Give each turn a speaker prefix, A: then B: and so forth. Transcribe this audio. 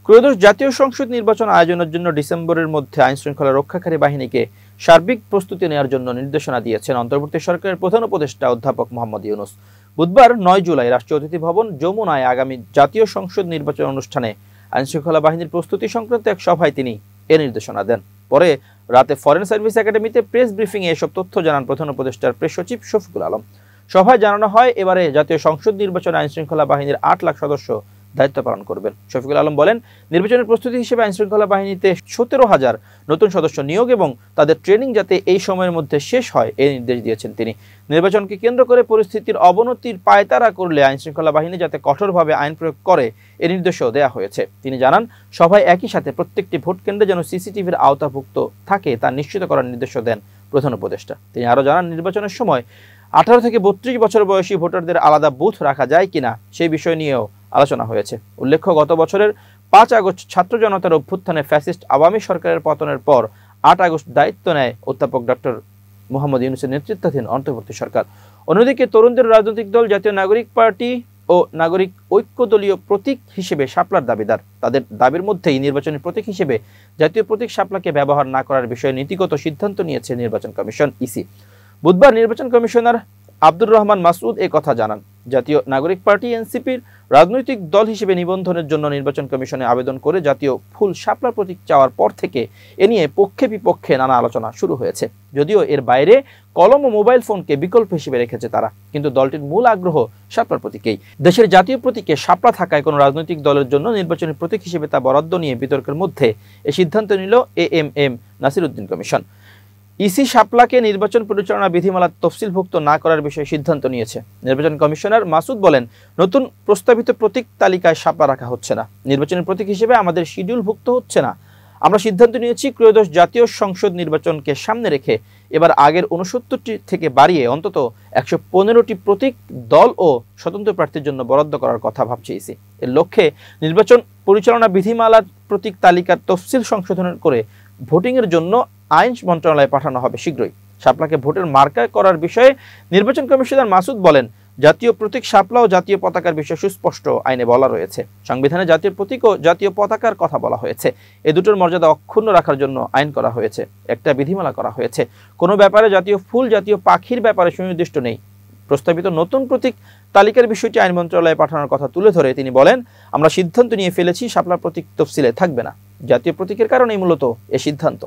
A: ত্রয়োদশ জাতীয় সংসদ নির্বাচন আয়োজনের জন্য ডিসেম্বরের মধ্যে আইনশৃঙ্খলা রক্ষাকারী বাহিনীকে সার্বিক প্রস্তুতি নেওয়ার জন্য নির্দেশনা দিয়েছেন অন্তর্বর্তী সরকারের প্রধান উপদেষ্টা অধ্যাপক মোহাম্মদ ইউনূস। বুধবার 9 জুলাই রাষ্ট্রীয় অতিথি ভবন যমুনায় আগামী জাতীয় সংসদ নির্বাচন অনুষ্ঠানে আইনশৃঙ্খলা বাহিনীর প্রস্তুতি সংক্রান্ত এক সভায় তিনি এ নির্দেশনা দেন। পরে রাতে ফরেন সার্ভিস একাডেমিতে প্রেস ব্রিফিংয়ে এসব তথ্য জানান প্রধান উপদেষ্টার প্রেস সচিব শফিকুল আলম। সভায় জানানো হয়, এবারে জাতীয় সংসদ নির্বাচনে আইনশৃঙ্খলা বাহিনীর 8 লাখ সদস্য দায়িত্ব পালন করবেন। শফিকুল আলম বলেন, নির্বাচনের প্রস্তুতি হিসেবে আইনশৃঙ্খলা বাহিনীতে 17,000 নতুন সদস্য নিয়োগ এবং তাদের ট্রেনিং যাতে এই সময়ের মধ্যে শেষ হয় এই নির্দেশ দিয়েছেন তিনি। নির্বাচনকে কেন্দ্র করে পরিস্থিতির অবনতির পায়তারা করলে আইনশৃঙ্খলা বাহিনী যাতে কঠোরভাবে আইন প্রয়োগ করে এ নির্দেশও দেওয়া হয়েছে। তিনি জানান, সভায় একই সাথে প্রত্যেকটি ভোট কেন্দ্রে যেন সিসিটিভির আওতাভুক্ত থাকে তা নিশ্চিত করার নির্দেশও দেন প্রধান উপদেষ্টা। তিনি আরও জানান, নির্বাচনের সময় 18 থেকে 32 বছর বয়সী ভোটারদের আলাদা বুথ রাখা যায় কিনা সেই বিষয় নিয়েও আলোচনা হয়েছে। উল্লেখ্য, গত বছরের 5 আগস্ট ছাত্র জনতার অভ্যুত্থানে ফ্যাসিস্ট আওয়ামী সরকারের পতনের পর 8 আগস্ট দায়িত্ব নেয় অধ্যাপক ডক্টর মোহাম্মদ ইউনূসের নেতৃত্বাধীন অন্তর্বর্তী সরকার। অন্যদিকে তরুণদের রাজনৈতিক দল জাতীয় নাগরিক পার্টি ও নাগরিক ঐক্য দলীয় প্রতীক হিসেবে শাপলার দাবিদার। তাদের দাবির মধ্যেই নির্বাচনী প্রতীক হিসেবে জাতীয় প্রতীক শাপলাকে ব্যবহার না করার বিষয়ে নীতিগত সিদ্ধান্ত নিয়েছে নির্বাচন কমিশন ইসি। বুধবার নির্বাচন কমিশনার আব্দুর রহমান মাসউদ এ কথা জানান। জাতীয় নাগরিক পার্টি এনসিপির রাজনৈতিক দল হিসেবে নিবন্ধনের জন্য নির্বাচন কমিশনে আবেদন করে জাতীয় ফুল শাপলা প্রতীক চাওয়ার পর থেকে এ নিয়ে পক্ষে বিপক্ষে নানা আলোচনা শুরু হয়েছে। যদিও এর বাইরে কলম ও মোবাইল ফোনকে বিকল্প হিসেবে রেখেছে তারা, কিন্তু দলটির মূল আগ্রহ শাপলার প্রতীকেই। দেশের জাতীয় প্রতীকে শাপলা থাকায় কোনো রাজনৈতিক দলের জন্য নির্বাচনী প্রতীক হিসেবে তা বরাদ্দ নিয়ে বিতর্কের মধ্যে এ সিদ্ধান্ত নিল এএমএম নাসির উদ্দিন কমিশন। ইসি শাপলাকে নির্বাচন পরিচালনা বিধিমালার তফসিলভুক্ত না করার বিষয়ে সিদ্ধান্ত নিয়েছে। নির্বাচন কমিশনার মাসুদ বলেন, নতুন প্রস্তাবিত প্রতীক তালিকায় শাপলা রাখা হচ্ছে না, নির্বাচনের প্রতীক হিসেবে আমাদের শিডিউলভুক্ত হচ্ছে না। আমরা সিদ্ধান্ত নিয়েছি ত্রয়োদশ জাতীয় সংসদ নির্বাচনকে সামনে রেখে এবার আগের 69টি থেকে বাড়িয়ে অন্তত 115টি প্রতীক দল ও স্বতন্ত্র প্রার্থীর জন্য বরাদ্দ করার কথা ভাবছে ইসি। এর লক্ষ্যে নির্বাচন পরিচালনা বিধিমালার প্রতীক তালিকার তফসিল সংশোধন করে ভোটিংয়ের জন্য আইন মন্ত্রণালয়ে পাঠানো হবে শীঘ্রই। শাপলাকে ভোটের মার্কা করার বিষয়ে নির্বাচন কমিশনার মাসুদ বলেন, জাতীয় প্রতীক শাপলা ও জাতীয় পতাকার বিষয়ে সুস্পষ্ট আইনে বলা রয়েছে। সংবিধানে জাতীয় প্রতীক ও জাতীয় পতাকার কথা বলা হয়েছে। এ দুটোর মর্যাদা অক্ষুণ্ণ রাখার জন্য আইন করা হয়েছে, একটা বিধিমালা করা হয়েছে। কোনো ব্যাপারে জাতীয় ফুল, জাতীয় পাখির ব্যাপারে সুনির্দিষ্ট নেই। প্রস্তাবিত নতুন প্রতীক তালিকার বিষয়টি আইন মন্ত্রণালয়ে পাঠানোর কথা তুলে ধরে তিনি বলেন, আমরা সিদ্ধান্ত নিয়ে ফেলেছি শাপলা প্রতীক তফসিলে থাকবে না। জাতীয় প্রতীকের কারণেই মূলত এ সিদ্ধান্ত।